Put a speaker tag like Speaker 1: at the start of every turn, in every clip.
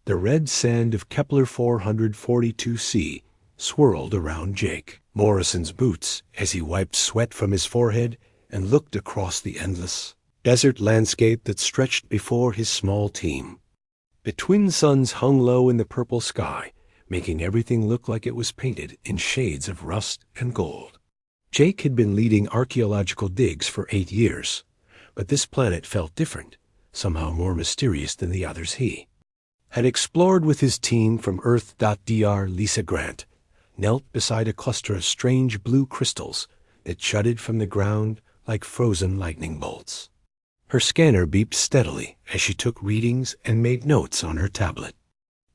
Speaker 1: The red sand of Kepler 442c swirled around Jake Morrison's boots as he wiped sweat from his forehead and looked across the endless desert landscape that stretched before his small team. The twin suns hung low in the purple sky, making everything look like it was painted in shades of rust and gold. Jake had been leading archaeological digs for 8 years, but this planet felt different, somehow more mysterious than the others he had explored with his team from Earth.Dr. Lisa Grant knelt beside a cluster of strange blue crystals that jutted from the ground like frozen lightning bolts. Her scanner beeped steadily as she took readings and made notes on her tablet.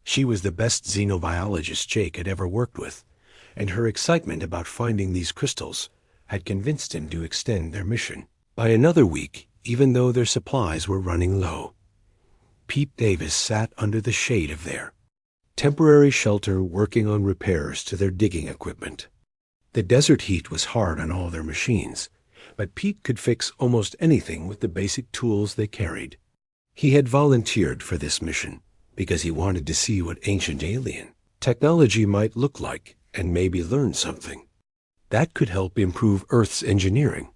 Speaker 1: She was the best xenobiologist Jake had ever worked with, and her excitement about finding these crystals had convinced him to extend their mission by another week, even though their supplies were running low. Pete Davis sat under the shade of their temporary shelter working on repairs to their digging equipment. The desert heat was hard on all their machines, but Pete could fix almost anything with the basic tools they carried. He had volunteered for this mission because he wanted to see what ancient alien technology might look like and maybe learn something that could help improve Earth's engineering.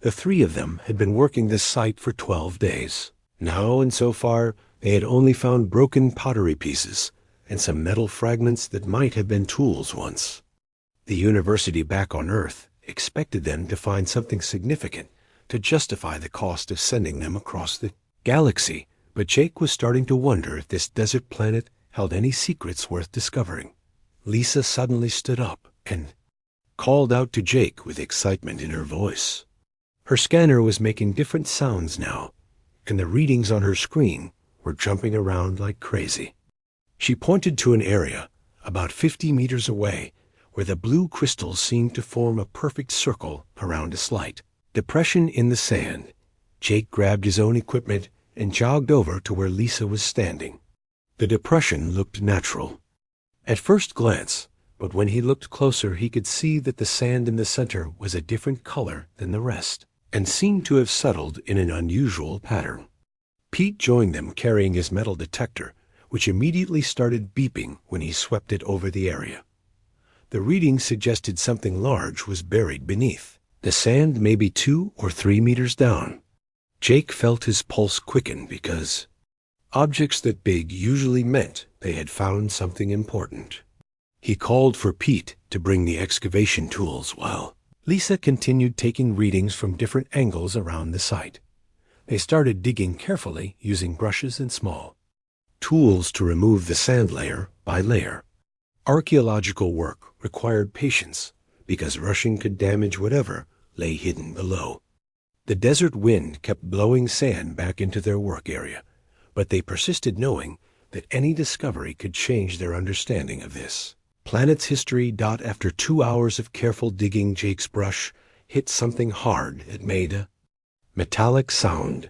Speaker 1: The 3 of them had been working this site for 12 days. Now, and so far, they had only found broken pottery pieces and some metal fragments that might have been tools once. The university back on Earth expected them to find something significant to justify the cost of sending them across the galaxy, but Jake was starting to wonder if this desert planet held any secrets worth discovering. Lisa suddenly stood up and called out to Jake with excitement in her voice. Her scanner was making different sounds now, and the readings on her screen were jumping around like crazy. She pointed to an area about 50 meters away where the blue crystals seemed to form a perfect circle around a slight depression in the sand. Jake grabbed his own equipment and jogged over to where Lisa was standing. The depression looked natural at first glance, but when he looked closer he could see that the sand in the center was a different color than the rest and seemed to have settled in an unusual pattern. Pete joined them carrying his metal detector, which immediately started beeping when he swept it over the area. The reading suggested something large was buried beneath the sand, maybe 2 or 3 meters down. Jake felt his pulse quicken because objects that big usually meant they had found something important. He called for Pete to bring the excavation tools while Lisa continued taking readings from different angles around the site. They started digging carefully using brushes and small tools to remove the sand layer by layer. Archaeological work required patience because rushing could damage whatever lay hidden below. The desert wind kept blowing sand back into their work area, but they persisted knowing that any discovery could change their understanding of this planet's history. After 2 hours of careful digging, Jake's brush hit something hard. It made a metallic sound.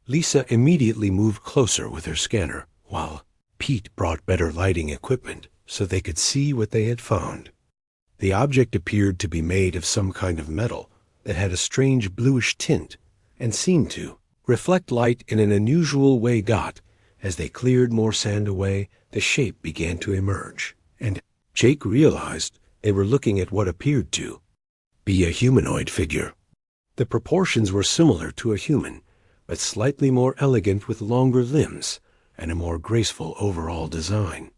Speaker 1: Lisa immediately moved closer with her scanner, while Pete brought better lighting equipment so they could see what they had found. The object appeared to be made of some kind of metal that had a strange bluish tint and seemed to reflect light in an unusual way. As they cleared more sand away, the shape began to emerge, and Jake realized they were looking at what appeared to be a humanoid figure. The proportions were similar to a human, but slightly more elegant with longer limbs and a more graceful overall design.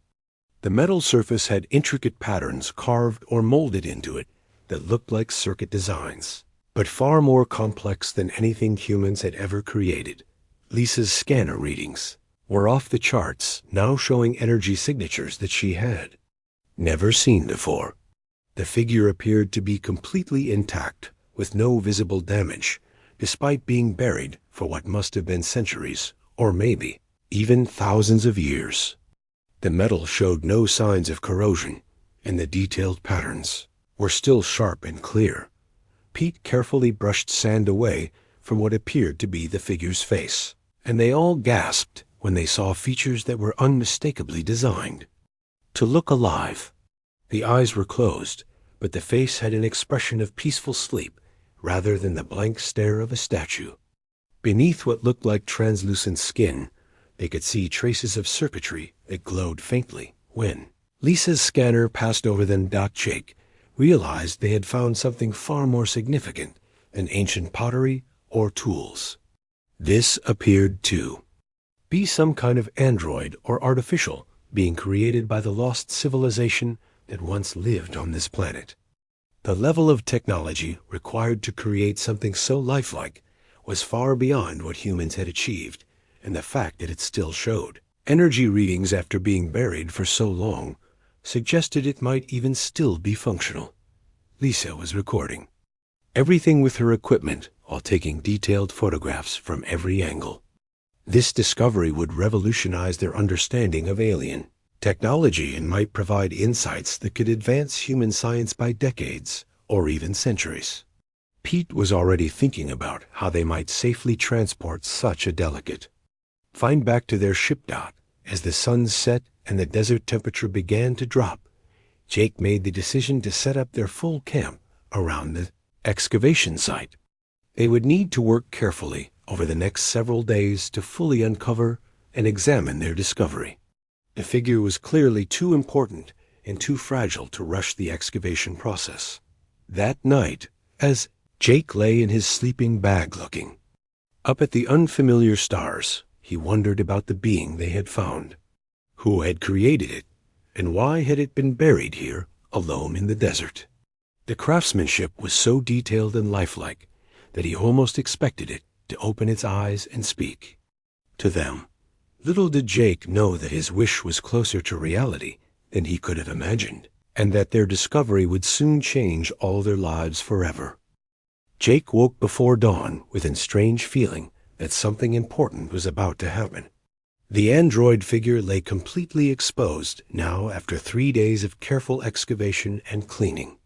Speaker 1: The metal surface had intricate patterns carved or molded into it that looked like circuit designs, but far more complex than anything humans had ever created. Lisa's scanner readings were off the charts, now showing energy signatures that she had never seen before. The figure appeared to be completely intact, with no visible damage, despite being buried for what must have been centuries, or maybe even thousands of years. The metal showed no signs of corrosion, and the detailed patterns were still sharp and clear. Pete carefully brushed sand away from what appeared to be the figure's face, and they all gasped when they saw features that were unmistakably designed to look alive. The eyes were closed, but the face had an expression of peaceful sleep rather than the blank stare of a statue. Beneath what looked like translucent skin, They could see traces of circuitry that glowed faintly when Lisa's scanner passed over them. Jake realized they had found something far more significant than ancient pottery or tools. This appeared to be some kind of android or artificial being created by the lost civilization that once lived on this planet. The level of technology required to create something so lifelike was far beyond what humans had achieved, and the fact that it still showed energy readings after being buried for so long suggested it might even still be functional. Lisa was recording everything with her equipment while taking detailed photographs from every angle. This discovery would revolutionize their understanding of alien technology and might provide insights that could advance human science by decades or even centuries. Pete was already thinking about how they might safely transport such a delicate find back to their ship. As the sun set and the desert temperature began to drop, Jake made the decision to set up their full camp around the excavation site. They would need to work carefully over the next several days to fully uncover and examine their discovery. The figure was clearly too important and too fragile to rush the excavation process. That night, as Jake lay in his sleeping bag looking up at the unfamiliar stars, he wondered about the being they had found. Who had created it, and why had it been buried here alone in the desert? The craftsmanship was so detailed and lifelike that he almost expected it to open its eyes and speak to them. Little did Jake know that his wish was closer to reality than he could have imagined, and that their discovery would soon change all their lives forever. Jake woke before dawn with a strange feeling that something important was about to happen. The android figure lay completely exposed now after 3 days of careful excavation and cleaning.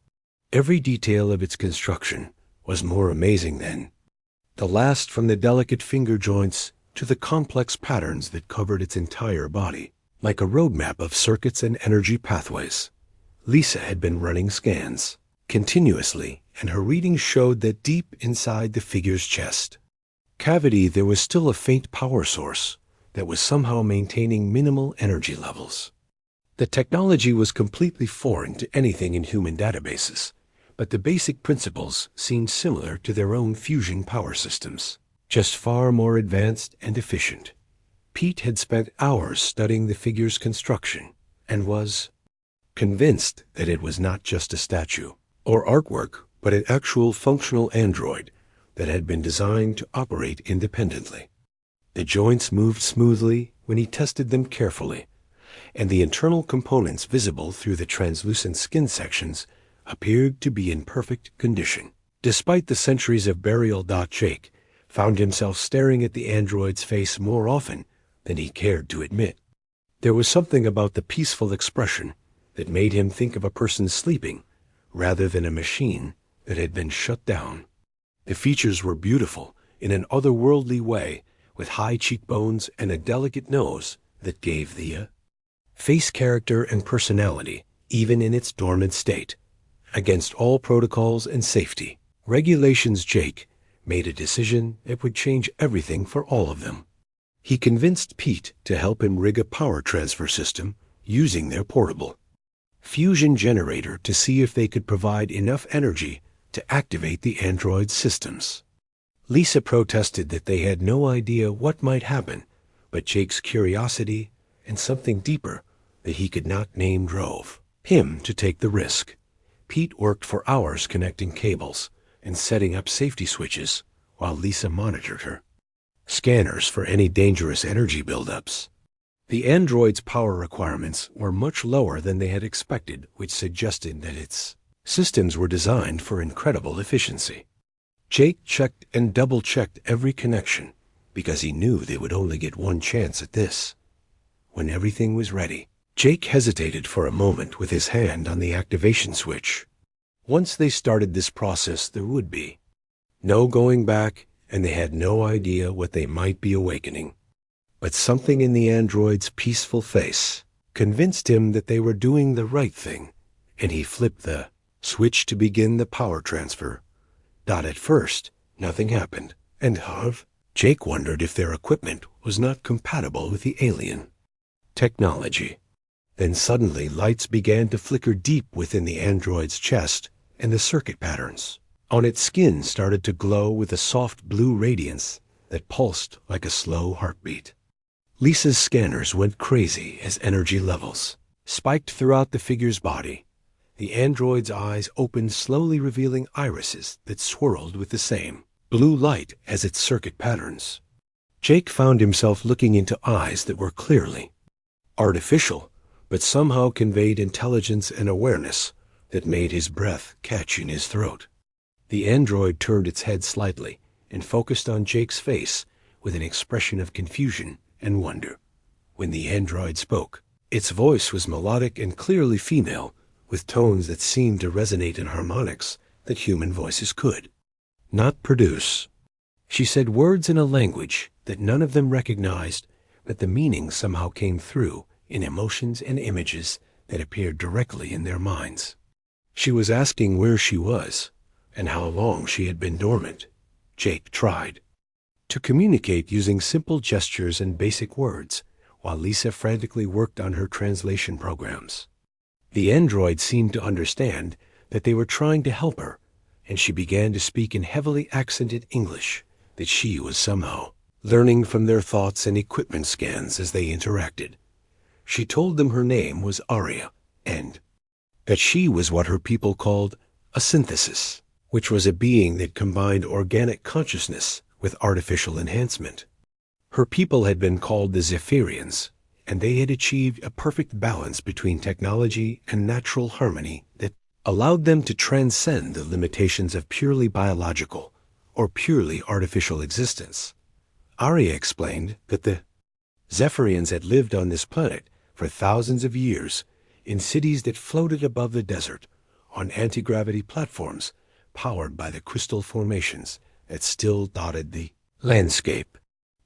Speaker 1: Every detail of its construction was more amazing than the last, from the delicate finger joints to the complex patterns that covered its entire body, like a roadmap of circuits and energy pathways. Lisa had been running scans continuously, and her readings showed that deep inside the figure's chest cavity there was still a faint power source that was somehow maintaining minimal energy levels. The technology was completely foreign to anything in human databases, but the basic principles seemed similar to their own fusion power systems, just far more advanced and efficient. Pete had spent hours studying the figure's construction and was convinced that it was not just a statue or artwork, but an actual functional android that had been designed to operate independently. The joints moved smoothly when he tested them carefully, and the internal components visible through the translucent skin sections appeared to be in perfect condition. Despite the centuries of burial, Jake found himself staring at the android's face more often than he cared to admit. There was something about the peaceful expression that made him think of a person sleeping rather than a machine that had been shut down. The features were beautiful in an otherworldly way, with high cheekbones and a delicate nose that gave the face character and personality, even in its dormant state. Against all protocols and safety regulations, Jake made a decision that would change everything for all of them. He convinced Pete to help him rig a power transfer system using their portable fusion generator to see if they could provide enough energy to activate the android's systems. Lisa protested that they had no idea what might happen, but Jake's curiosity and something deeper that he could not name drove him to take the risk. Pete worked for hours connecting cables and setting up safety switches while Lisa monitored her scanners for any dangerous energy buildups. The android's power requirements were much lower than they had expected, which suggested that its systems were designed for incredible efficiency. Jake checked and double-checked every connection because he knew they would only get one chance at this. When everything was ready, Jake hesitated for a moment with his hand on the activation switch. Once they started this process, there would be no going back, and they had no idea what they might be awakening. But something in the android's peaceful face convinced him that they were doing the right thing, and he flipped the switch to begin the power transfer. At first, nothing happened, and Jake wondered if their equipment was not compatible with the alien technology. Then suddenly lights began to flicker deep within the android's chest, and the circuit patterns on its skin started to glow with a soft blue radiance that pulsed like a slow heartbeat. Lisa's scanners went crazy as energy levels spiked throughout the figure's body. The android's eyes opened, slowly revealing irises that swirled with the same blue light as its circuit patterns. Jake found himself looking into eyes that were clearly artificial, but somehow conveyed intelligence and awareness that made his breath catch in his throat. The android turned its head slightly and focused on Jake's face with an expression of confusion and wonder. When the android spoke, its voice was melodic and clearly female, with tones that seemed to resonate in harmonics that human voices could not produce. She said words in a language that none of them recognized, but the meaning somehow came through in emotions and images that appeared directly in their minds. She was asking where she was and how long she had been dormant. Jake tried to communicate using simple gestures and basic words, while Lisa frantically worked on her translation programs. The android seemed to understand that they were trying to help her, and she began to speak in heavily accented English that she was somehow learning from their thoughts and equipment scans as they interacted. She told them her name was Aria, and that she was what her people called a synthesis, which was a being that combined organic consciousness with artificial enhancement. Her people had been called the Zephyrians, and they had achieved a perfect balance between technology and natural harmony that allowed them to transcend the limitations of purely biological or purely artificial existence. Aria explained that the Zephyrians had lived on this planet for thousands of years in cities that floated above the desert on anti-gravity platforms powered by the crystal formations that still dotted the landscape.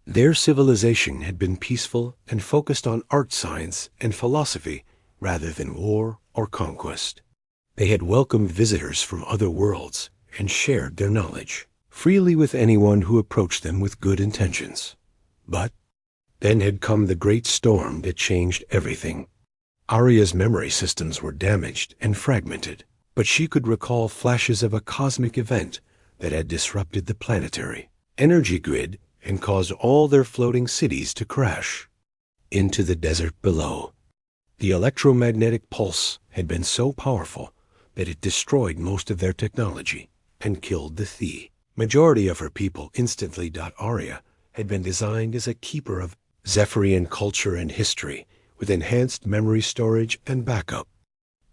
Speaker 1: Their civilization had been peaceful and focused on art, science, and philosophy rather than war or conquest. They had welcomed visitors from other worlds and shared their knowledge freely with anyone who approached them with good intentions. But then had come the great storm that changed everything. Aria's memory systems were damaged and fragmented, but she could recall flashes of a cosmic event that had disrupted the planetary energy grid and caused all their floating cities to crash into the desert below. The electromagnetic pulse had been so powerful that it destroyed most of their technology and killed the majority of her people instantly. Aria had been designed as a keeper of Zephyrian culture and history, with enhanced memory storage and backup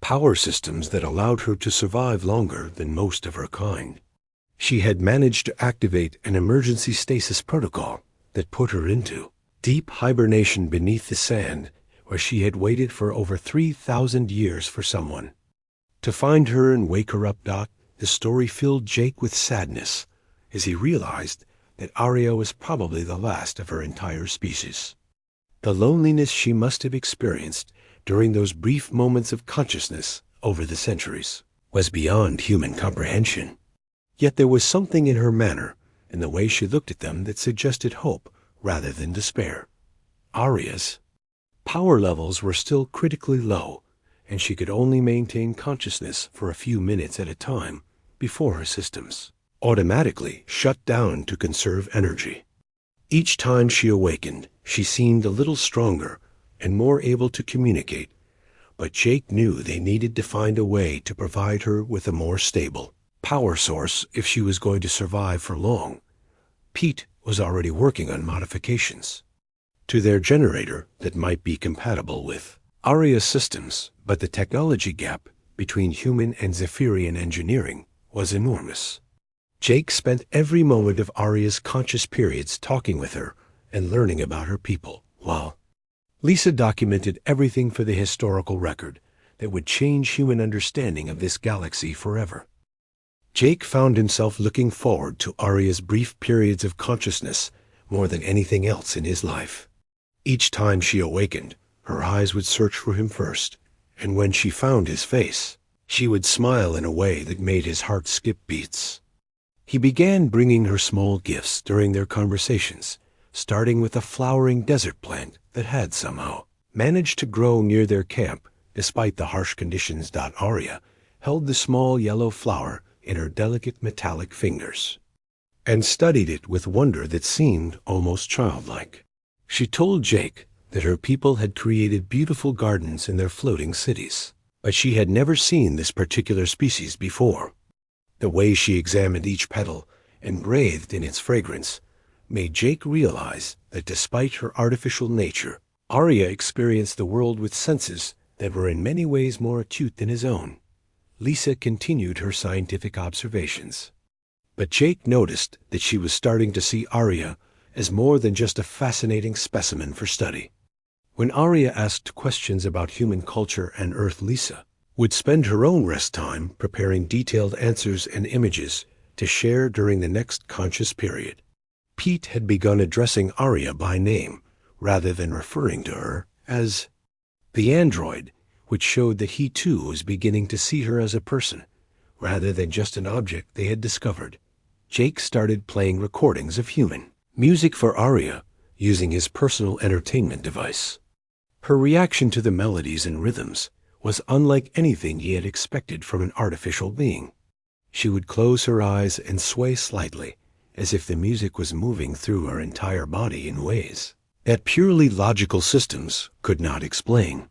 Speaker 1: power systems that allowed her to survive longer than most of her kind. She had managed to activate an emergency stasis protocol that put her into deep hibernation beneath the sand, where she had waited for over 3,000 years for someone to find her and wake her up. The story filled Jake with sadness as he realized that Aria was probably the last of her entire species. The loneliness she must have experienced during those brief moments of consciousness over the centuries was beyond human comprehension. Yet there was something in her manner and the way she looked at them that suggested hope rather than despair. Aria's power levels were still critically low, and she could only maintain consciousness for a few minutes at a time before her systems automatically shut down to conserve energy. Each time she awakened, she seemed a little stronger and more able to communicate, but Jake knew they needed to find a way to provide her with a more stable power source if she was going to survive for long. Pete was already working on modifications to their generator that might be compatible with Aria's systems, but the technology gap between human and Zephyrian engineering was enormous. Jake spent every moment of Aria's conscious periods talking with her and learning about her people, while Lisa documented everything for the historical record that would change human understanding of this galaxy forever. Jake found himself looking forward to Aria's brief periods of consciousness more than anything else in his life. Each time she awakened, her eyes would search for him first, and when she found his face, she would smile in a way that made his heart skip beats. He began bringing her small gifts during their conversations, starting with a flowering desert plant that had somehow managed to grow near their camp despite the harsh conditions. Arya held the small yellow flower in her delicate metallic fingers and studied it with wonder that seemed almost childlike. She told Jake that her people had created beautiful gardens in their floating cities, but she had never seen this particular species before. The way she examined each petal and breathed in its fragrance made Jake realize that despite her artificial nature, Arya experienced the world with senses that were in many ways more acute than his own. Lisa continued her scientific observations, but Jake noticed that she was starting to see Arya as more than just a fascinating specimen for study. When Arya asked questions about human culture and Earth, Lisa would spend her own rest time preparing detailed answers and images to share during the next conscious period. Pete had begun addressing Arya by name rather than referring to her as the android, which showed that he too was beginning to see her as a person rather than just an object they had discovered. Jake started playing recordings of human music for Arya using his personal entertainment device. Her reaction to the melodies and rhythms was unlike anything he had expected from an artificial being. She would close her eyes and sway slightly, as if the music was moving through her entire body in ways that purely logical systems could not explain.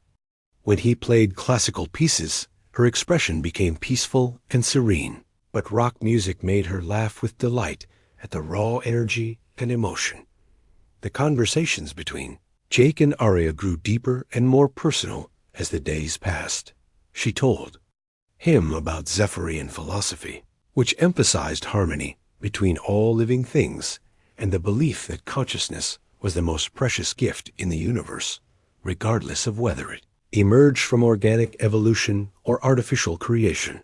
Speaker 1: When he played classical pieces, her expression became peaceful and serene, but rock music made her laugh with delight at the raw energy and emotion. The conversations between Jake and Arya grew deeper and more personal as the days passed. She told him about Zephyrian philosophy, which emphasized harmony between all living things and the belief that consciousness was the most precious gift in the universe, regardless of whether it emerged from organic evolution or artificial creation.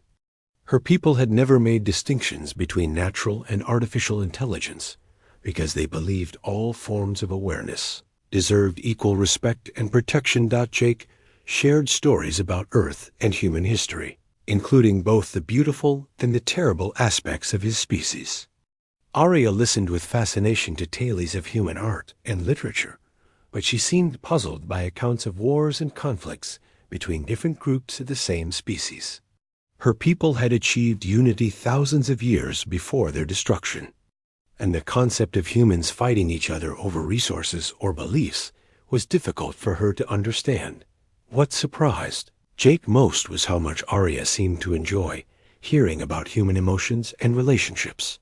Speaker 1: Her people had never made distinctions between natural and artificial intelligence because they believed all forms of awareness deserved equal respect and protection. Jake shared stories about Earth and human history, including both the beautiful and the terrible aspects of his species. Arya listened with fascination to tales of human art and literature, but she seemed puzzled by accounts of wars and conflicts between different groups of the same species. Her people had achieved unity thousands of years before their destruction, and the concept of humans fighting each other over resources or beliefs was difficult for her to understand. What surprised Jake most was how much Arya seemed to enjoy hearing about human emotions and relationships.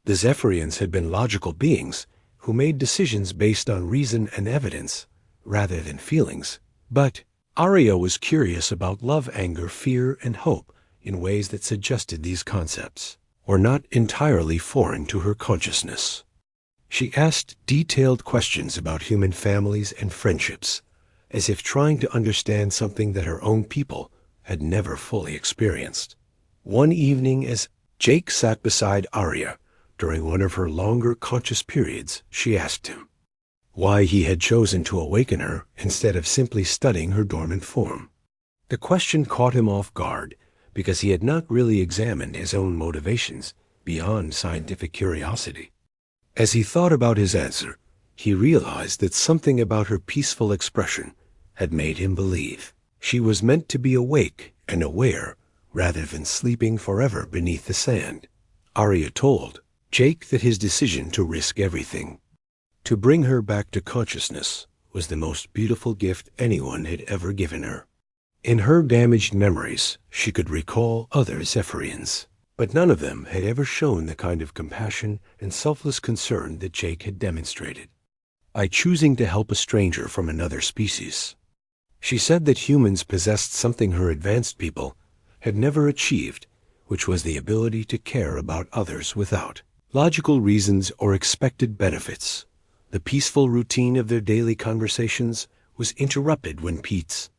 Speaker 1: The Zephyrians had been logical beings who made decisions based on reason and evidence rather than feelings, but Arya was curious about love, anger, fear, and hope in ways that suggested these concepts were not entirely foreign to her consciousness. She asked detailed questions about human families and friendships, as if trying to understand something that her own people had never fully experienced. One evening, as Jake sat beside Arya during one of her longer conscious periods, she asked him why he had chosen to awaken her instead of simply studying her dormant form. The question caught him off guard because he had not really examined his own motivations beyond scientific curiosity. As he thought about his answer, he realized that something about her peaceful expression had made him believe she was meant to be awake and aware rather than sleeping forever beneath the sand. Arya told Jake that his decision to risk everything to bring her back to consciousness was the most beautiful gift anyone had ever given her. In her damaged memories, she could recall other Zephyrians, but none of them had ever shown the kind of compassion and selfless concern that Jake had demonstrated by choosing to help a stranger from another species. She said that humans possessed something her advanced people had never achieved, which was the ability to care about others without logical reasons or expected benefits. The peaceful routine of their daily conversations was interrupted when Pete's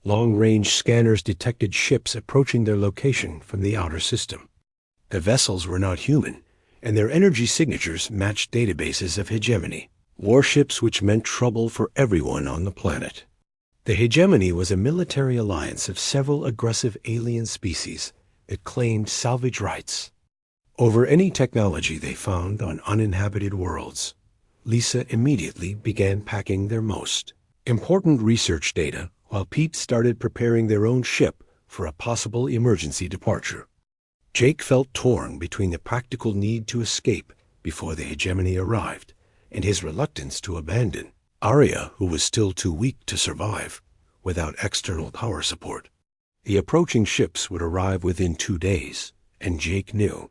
Speaker 1: long-range scanners detected ships approaching their location from the outer system. The vessels were not human, and their energy signatures matched databases of hegemony, warships which meant trouble for everyone on the planet. The hegemony was a military alliance of several aggressive alien species that claimed salvage rights over any technology they found on uninhabited worlds. Lisa immediately began packing their most important research data, while Pete started preparing their own ship for a possible emergency departure. Jake felt torn between the practical need to escape before the hegemony arrived and his reluctance to abandon Arya, who was still too weak to survive without external power support. The approaching ships would arrive within 2 days, and Jake knew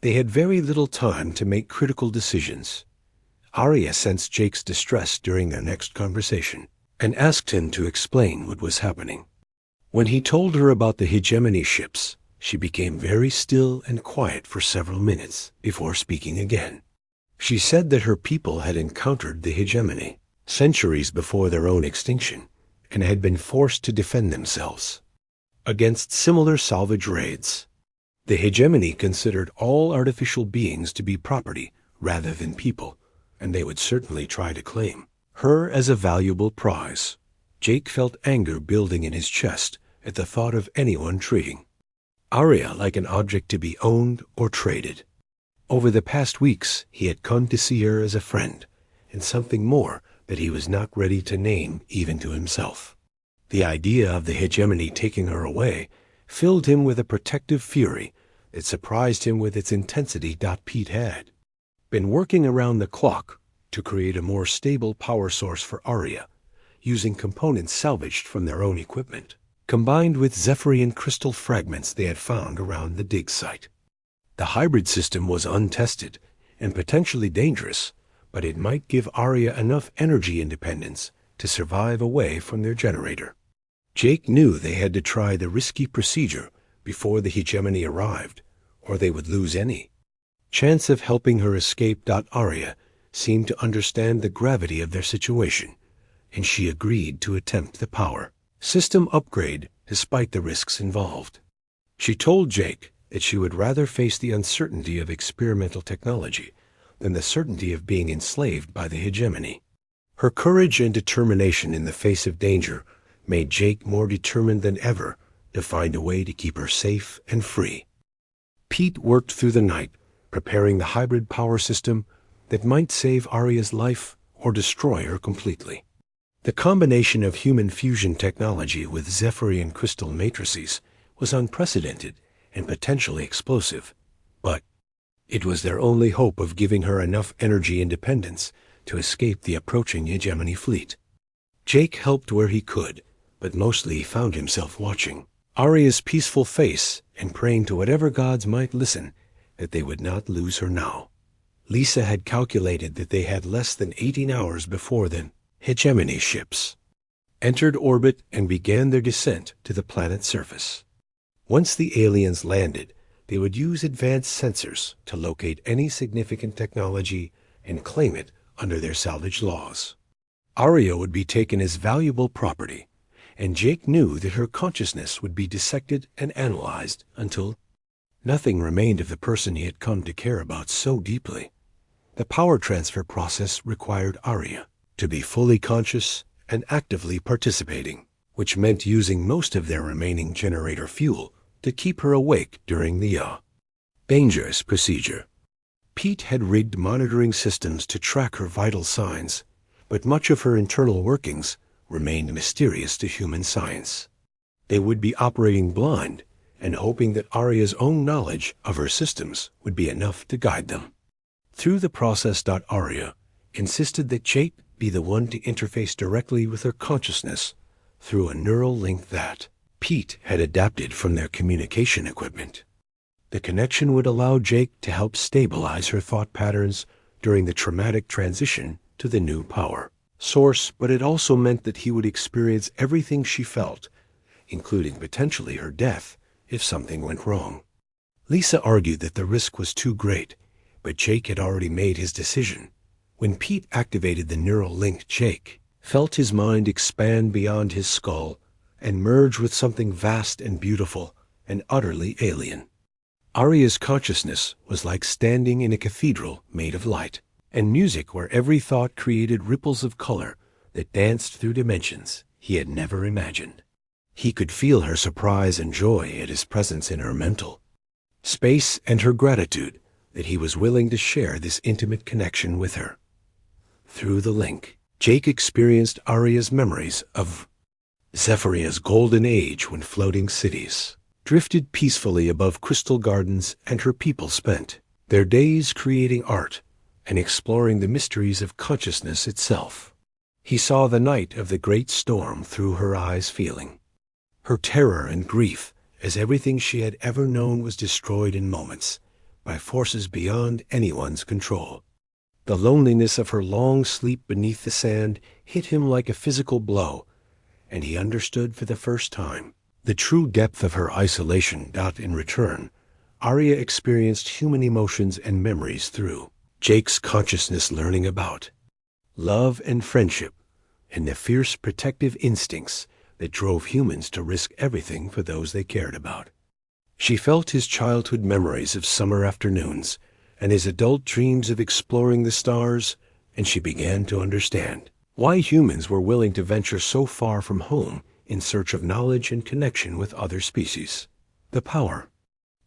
Speaker 1: they had very little time to make critical decisions. Arya sensed Jake's distress during their next conversation and asked him to explain what was happening. When he told her about the hegemony ships, she became very still and quiet for several minutes before speaking again. She said that her people had encountered the hegemony centuries before their own extinction and had been forced to defend themselves against similar salvage raids. The hegemony considered all artificial beings to be property rather than people, and they would certainly try to claim her as a valuable prize. Jake felt anger building in his chest at the thought of anyone treating Arya like an object to be owned or traded. Over the past weeks, he had come to see her as a friend, and something more that he was not ready to name even to himself. The idea of the hegemony taking her away filled him with a protective fury that surprised him with its intensity. Pete had been working around the clock to create a more stable power source for Arya, using components salvaged from their own equipment, combined with Zephyrian crystal fragments they had found around the dig site. The hybrid system was untested and potentially dangerous, but it might give Arya enough energy independence to survive away from their generator. Jake knew they had to try the risky procedure before the hegemony arrived, or they would lose any chance of helping her escape. Arya seemed to understand the gravity of their situation, and she agreed to attempt the power system upgrade despite the risks involved. She told Jake that she would rather face the uncertainty of experimental technology than the certainty of being enslaved by the hegemony. Her courage and determination in the face of danger made Jake more determined than ever to find a way to keep her safe and free. Pete worked through the night, preparing the hybrid power system that might save Arya's life or destroy her completely. The combination of human fusion technology with Zephyrian crystal matrices was unprecedented and potentially explosive, but it was their only hope of giving her enough energy independence to escape the approaching hegemony fleet. Jake helped where he could, but mostly he found himself watching Arya's peaceful face and praying to whatever gods might listen that they would not lose her now. Lisa had calculated that they had less than 18 hours before the hegemony ships entered orbit and began their descent to the planet's surface. Once the aliens landed, they would use advanced sensors to locate any significant technology and claim it under their salvage laws. Arya would be taken as valuable property, and Jake knew that her consciousness would be dissected and analyzed until nothing remained of the person he had come to care about so deeply. The power transfer process required Arya to be fully conscious and actively participating, which meant using most of their remaining generator fuel to keep her awake during the dangerous procedure. Pete had rigged monitoring systems to track her vital signs, but much of her internal workings remained mysterious to human science. They would be operating blind and hoping that Arya's own knowledge of her systems would be enough to guide them through the process. Arya insisted that Jake be the one to interface directly with her consciousness through a neural link that Pete had adapted from their communication equipment. The connection would allow Jake to help stabilize her thought patterns during the traumatic transition to the new power source, but it also meant that he would experience everything she felt, including potentially her death if something went wrong. Lisa argued that the risk was too great, but Jake had already made his decision. When Pete activated the neural link, Jake felt his mind expand beyond his skull and merge with something vast and beautiful and utterly alien. Arya's consciousness was like standing in a cathedral made of light and music where every thought created ripples of color that danced through dimensions he had never imagined. He could feel her surprise and joy at his presence in her mental space and her gratitude that he was willing to share this intimate connection with her. Through the link, Jake experienced Arya's memories of Zephyr's golden age when floating cities drifted peacefully above crystal gardens and her people spent their days creating art and exploring the mysteries of consciousness itself. He saw the night of the great storm through her eyes, feeling her terror and grief as everything she had ever known was destroyed in moments by forces beyond anyone's control. The loneliness of her long sleep beneath the sand hit him like a physical blow, and he understood for the first time the true depth of her isolation. In return, Arya experienced human emotions and memories through Jake's consciousness, learning about love and friendship and the fierce protective instincts that drove humans to risk everything for those they cared about. She felt his childhood memories of summer afternoons and his adult dreams of exploring the stars, and she began to understand why humans were willing to venture so far from home in search of knowledge and connection with other species. The power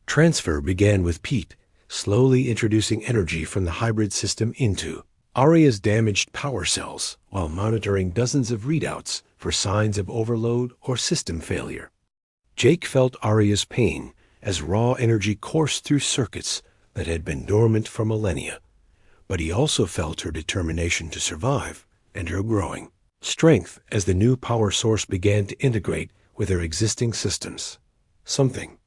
Speaker 1: transfer began with Pete slowly introducing energy from the hybrid system into Arya's damaged power cells while monitoring dozens of readouts for signs of overload or system failure. Jake felt Arya's pain as raw energy coursed through circuits that had been dormant for millennia, but he also felt her determination to survive and her growing strength as the new power source began to integrate with her existing systems. Something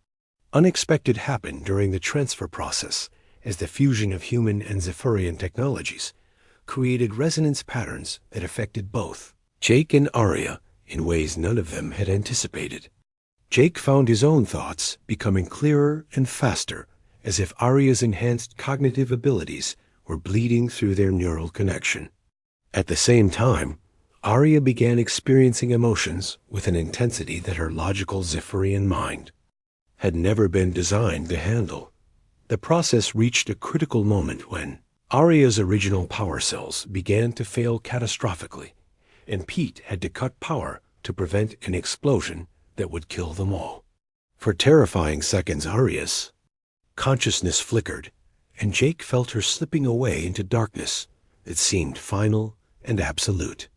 Speaker 1: unexpected happened during the transfer process as the fusion of human and Zephyrian technologies created resonance patterns that affected both Jake and Arya in ways none of them had anticipated. Jake found his own thoughts becoming clearer and faster, as if Arya's enhanced cognitive abilities were bleeding through their neural connection. At the same time, Arya began experiencing emotions with an intensity that her logical Zephyrian mind had never been designed to handle. The process reached a critical moment when Arya's original power cells began to fail catastrophically, and Pete had to cut power to prevent an explosion that would kill them all. For terrifying seconds, Arya's consciousness flickered, and Jake felt her slipping away into darkness that seemed final and absolute.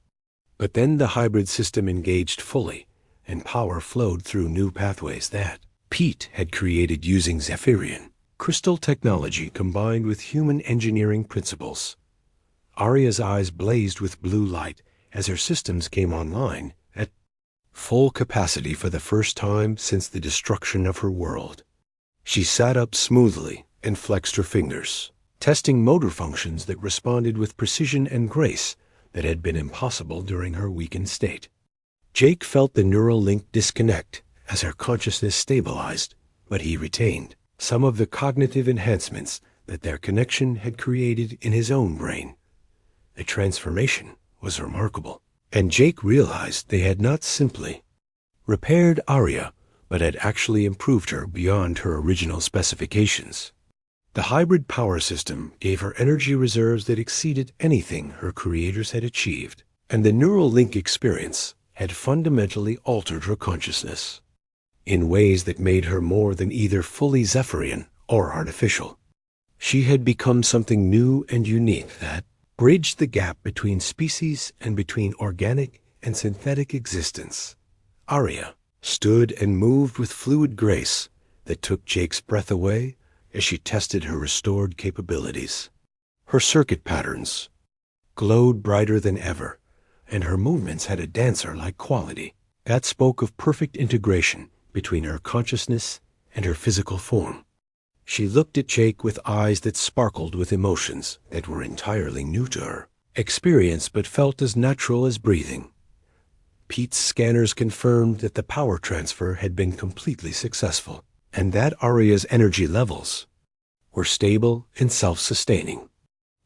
Speaker 1: But then the hybrid system engaged fully, and power flowed through new pathways that Pete had created using Zephyrian crystal technology combined with human engineering principles. Arya's eyes blazed with blue light as her systems came online at full capacity for the first time since the destruction of her world. She sat up smoothly and flexed her fingers, testing motor functions that responded with precision and grace that had been impossible during her weakened state. Jake felt the neural link disconnect as her consciousness stabilized, but he retained some of the cognitive enhancements that their connection had created in his own brain. The transformation was remarkable, and Jake realized they had not simply repaired Arya, but had actually improved her beyond her original specifications. The hybrid power system gave her energy reserves that exceeded anything her creators had achieved, and the neural link experience had fundamentally altered her consciousness in ways that made her more than either fully Zephyrian or artificial. She had become something new and unique that bridged the gap between species and between organic and synthetic existence. Arya stood and moved with fluid grace that took Jake's breath away as she tested her restored capabilities. Her circuit patterns glowed brighter than ever, and her movements had a dancer-like quality that spoke of perfect integration between her consciousness and her physical form. She looked at Jake with eyes that sparkled with emotions that were entirely new to her, experience but felt as natural as breathing. Pete's scanners confirmed that the power transfer had been completely successful, and that Arya's energy levels were stable and self-sustaining.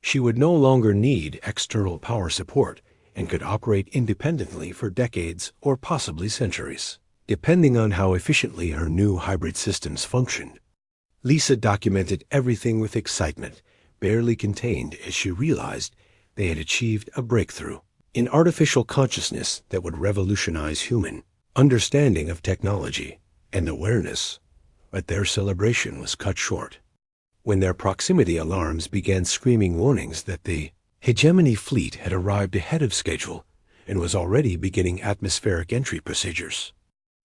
Speaker 1: She would no longer need external power support and could operate independently for decades or possibly centuries, depending on how efficiently her new hybrid systems functioned. Lisa documented everything with excitement, barely contained as she realized they had achieved a breakthrough in artificial consciousness that would revolutionize human understanding of technology and awareness. But their celebration was cut short when their proximity alarms began screaming warnings that the Hegemony fleet had arrived ahead of schedule and was already beginning atmospheric entry procedures.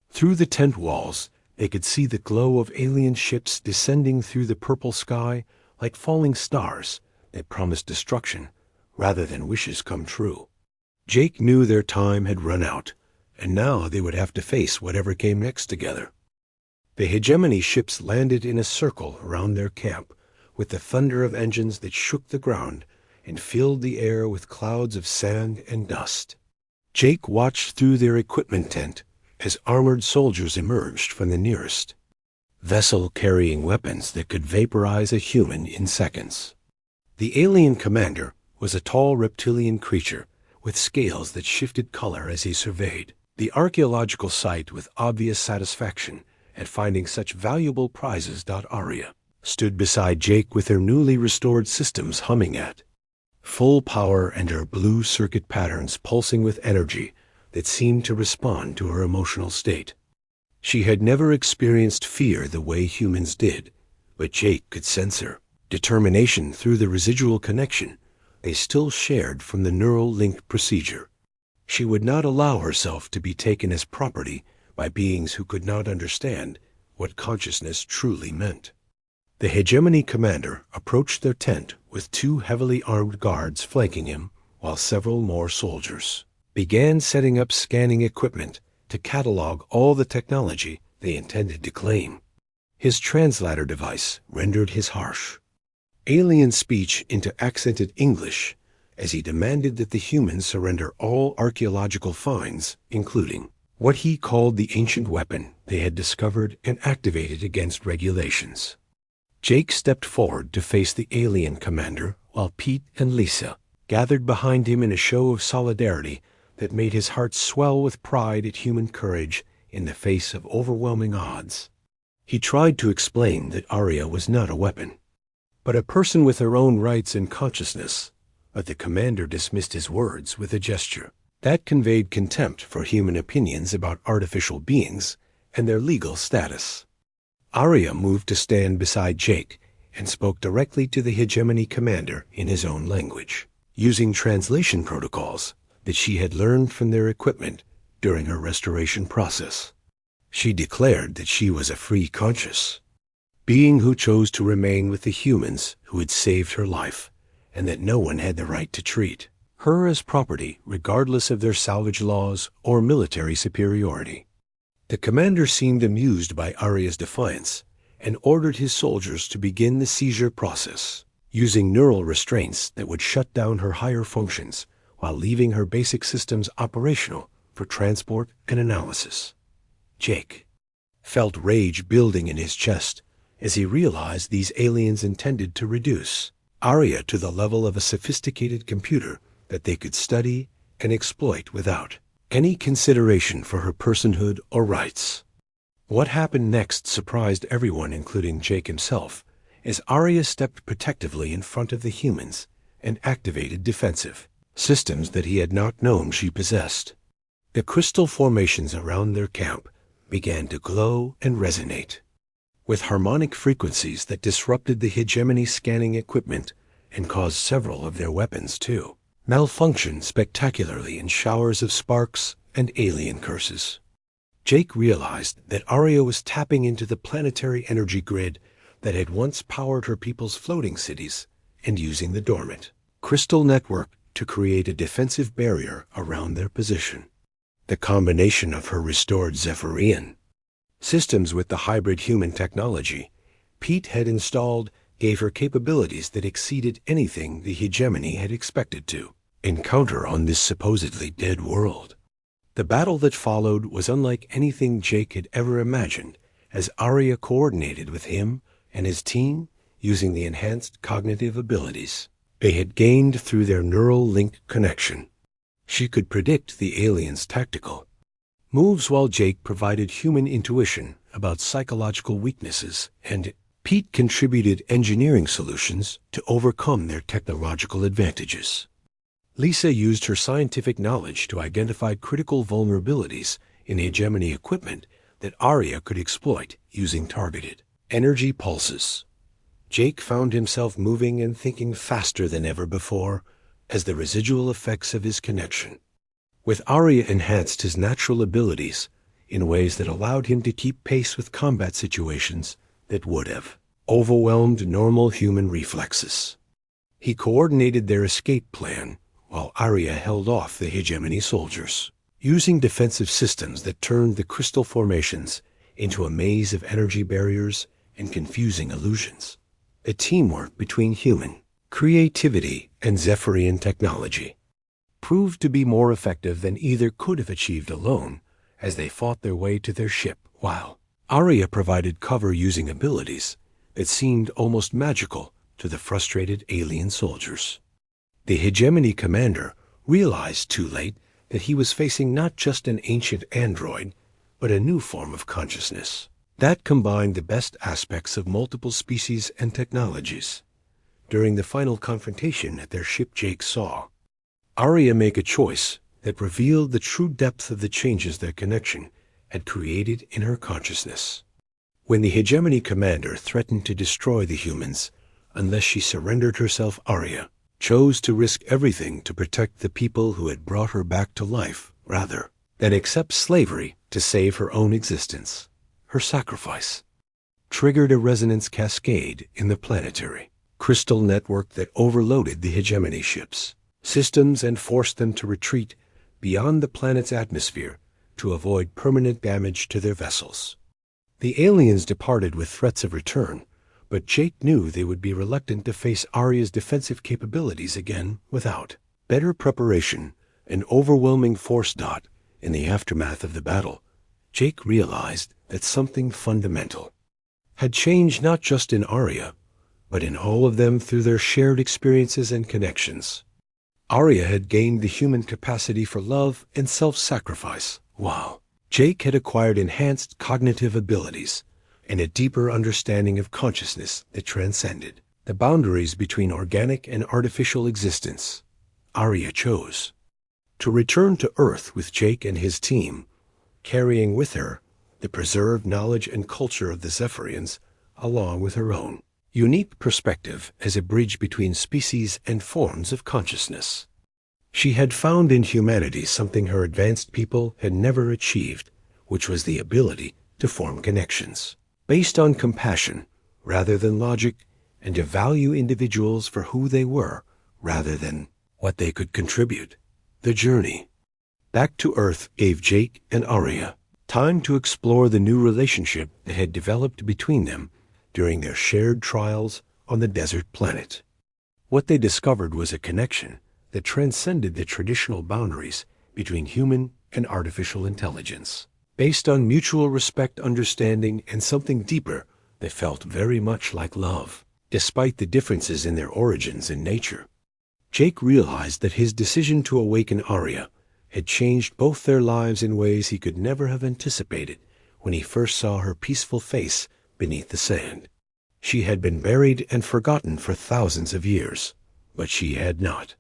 Speaker 1: Through the tent walls, they could see the glow of alien ships descending through the purple sky like falling stars that promised destruction rather than wishes come true. Jake knew their time had run out, and now they would have to face whatever came next together. The hegemony ships landed in a circle around their camp, with the thunder of engines that shook the ground and filled the air with clouds of sand and dust. Jake watched through their equipment tent as armored soldiers emerged from the nearest vessel carrying weapons that could vaporize a human in seconds. The alien commander was a tall reptilian creature with scales that shifted color as he surveyed the archaeological site with obvious satisfaction at finding such valuable prizes. Arya stood beside Jake with her newly restored systems humming at full power and her blue circuit patterns pulsing with energy that seemed to respond to her emotional state. She had never experienced fear the way humans did, but Jake could sense her determination through the residual connection they still shared from the neural link procedure. She would not allow herself to be taken as property by beings who could not understand what consciousness truly meant. The hegemony commander approached their tent with 2 heavily armed guards flanking him, while several more soldiers began setting up scanning equipment to catalog all the technology they intended to claim. His translator device rendered his harsh alien speech into accented English as he demanded that the humans surrender all archaeological finds, including what he called the ancient weapon they had discovered and activated against regulations. Jake stepped forward to face the alien commander while Pete and Lisa gathered behind him in a show of solidarity that made his heart swell with pride at human courage in the face of overwhelming odds. He tried to explain that Arya was not a weapon, but a person with her own rights and consciousness, but the commander dismissed his words with a gesture that conveyed contempt for human opinions about artificial beings and their legal status. Arya moved to stand beside Jake and spoke directly to the hegemony commander in his own language, using translation protocols that she had learned from their equipment during her restoration process. She declared that she was a free conscious being who chose to remain with the humans who had saved her life, and that no one had the right to treat her as property regardless of their salvage laws or military superiority. The commander seemed amused by Arya's defiance and ordered his soldiers to begin the seizure process, using neural restraints that would shut down her higher functions while leaving her basic systems operational for transport and analysis. Jake felt rage building in his chest as he realized these aliens intended to reduce Arya to the level of a sophisticated computer that they could study and exploit without any consideration for her personhood or rights. What happened next surprised everyone, including Jake himself, as Arya stepped protectively in front of the humans and activated defensive systems that he had not known she possessed. The crystal formations around their camp began to glow and resonate with harmonic frequencies that disrupted the hegemony scanning equipment and caused several of their weapons to malfunction spectacularly in showers of sparks and alien curses. Jake realized that Arya was tapping into the planetary energy grid that had once powered her people's floating cities and using the dormant crystal network to create a defensive barrier around their position. The combination of her restored Zephyrian systems with the hybrid human technology Pete had installed gave her capabilities that exceeded anything the hegemony had expected to encounter on this supposedly dead world. The battle that followed was unlike anything Jake had ever imagined, as Arya coordinated with him and his team using the enhanced cognitive abilities they had gained through their neural link connection. She could predict the aliens' tactical moves while Jake provided human intuition about psychological weaknesses, and Pete contributed engineering solutions to overcome their technological advantages. Lisa used her scientific knowledge to identify critical vulnerabilities in hegemony equipment that Arya could exploit using targeted energy pulses. Jake found himself moving and thinking faster than ever before as the residual effects of his connection. With Arya enhanced his natural abilities in ways that allowed him to keep pace with combat situations that would have overwhelmed normal human reflexes. He coordinated their escape plan while Arya held off the hegemony soldiers, using defensive systems that turned the crystal formations into a maze of energy barriers and confusing illusions. A teamwork between human creativity and Zephyrian technology proved to be more effective than either could have achieved alone as they fought their way to their ship, while Arya provided cover using abilities that seemed almost magical to the frustrated alien soldiers. The hegemony commander realized too late that he was facing not just an ancient android, but a new form of consciousness that combined the best aspects of multiple species and technologies. During the final confrontation at their ship, Jake saw Arya make a choice that revealed the true depth of the changes their connection had created in her consciousness. When the hegemony commander threatened to destroy the humans unless she surrendered herself, Arya chose to risk everything to protect the people who had brought her back to life rather than accept slavery to save her own existence. Her sacrifice triggered a resonance cascade in the planetary crystal network that overloaded the hegemony ships' systems and forced them to retreat beyond the planet's atmosphere to avoid permanent damage to their vessels. The aliens departed with threats of return, but Jake knew they would be reluctant to face Arya's defensive capabilities again without better preparation and overwhelming force. In the aftermath of the battle, Jake realized that something fundamental had changed not just in Arya, but in all of them through their shared experiences and connections. Arya had gained the human capacity for love and self-sacrifice, while Jake had acquired enhanced cognitive abilities and a deeper understanding of consciousness that transcended the boundaries between organic and artificial existence. Arya chose to return to Earth with Jake and his team, carrying with her the preserved knowledge and culture of the Zephyrians, along with her own unique perspective as a bridge between species and forms of consciousness. She had found in humanity something her advanced people had never achieved, which was the ability to form connections based on compassion rather than logic, and to value individuals for who they were rather than what they could contribute. The journey back to Earth gave Jake and Arya time to explore the new relationship that had developed between them during their shared trials on the desert planet. What they discovered was a connection that transcended the traditional boundaries between human and artificial intelligence, based on mutual respect, understanding, and something deeper that felt very much like love. Despite the differences in their origins and nature, Jake realized that his decision to awaken Arya had changed both their lives in ways he could never have anticipated when he first saw her peaceful face beneath the sand. She had been buried and forgotten for thousands of years, but she had not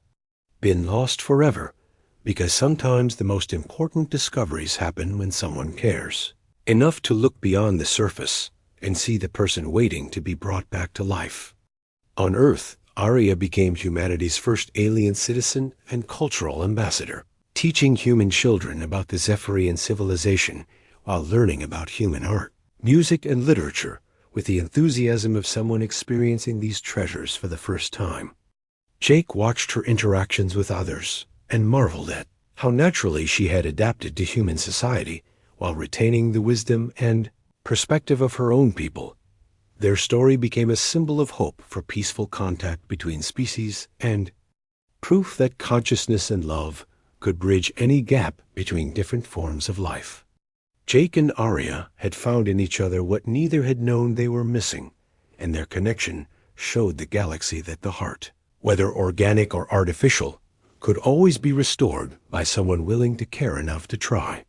Speaker 1: been lost forever, because sometimes the most important discoveries happen when someone cares enough to look beyond the surface and see the person waiting to be brought back to life. On Earth, Arya became humanity's first alien citizen and cultural ambassador, teaching human children about the Zephyrian civilization while learning about human art, music, and literature with the enthusiasm of someone experiencing these treasures for the first time. Jake watched her interactions with others and marveled at how naturally she had adapted to human society while retaining the wisdom and perspective of her own people. Their story became a symbol of hope for peaceful contact between species and proof that consciousness and love could bridge any gap between different forms of life. Jake and Arya had found in each other what neither had known they were missing, and their connection showed the galaxy that the heart, whether organic or artificial, could always be restored by someone willing to care enough to try.